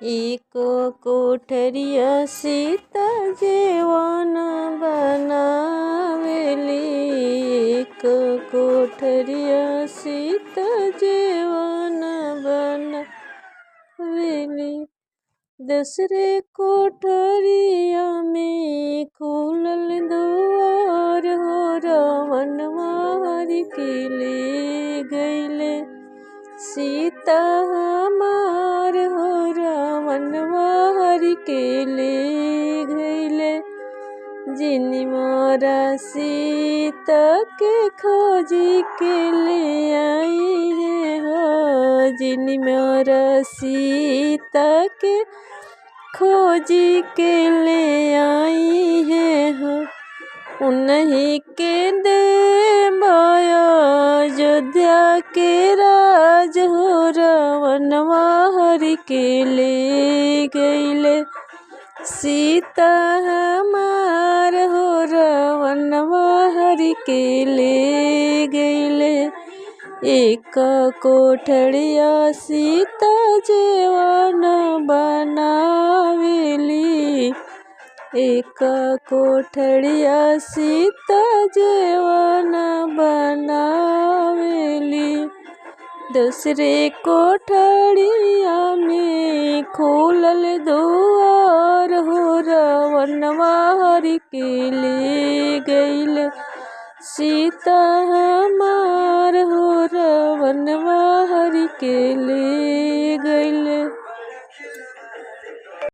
एक कोठरिया सीता जेवन बनावेली। एक कोठरिया सीता जेवन बनावेली। दूसरे कोठरिया में खुलल दुआर हो रावणवा हरि के ले गईले। सीता हमार हो रावणवा हरि के ले गईले। जिनी मोरा सीता के खोजी के ले आई है हो। जिनी मोरा सीता के खोजी के ले आई है हो। उन्हीं के देवया अयोध्या के राज हो रावणवा हरि के ले गईले। सीता हमार हो रावणवा हरि के ले गईले। एक कोठरिया सीता जेवन बनावेली। एक कोठरिया सीता जेवन बनावेली। दूसरे कोठरिया में खुलल दुआर हो रावणवा हरि के ले गईले। सीता हमार हो रावणवा हरि के ले गईले।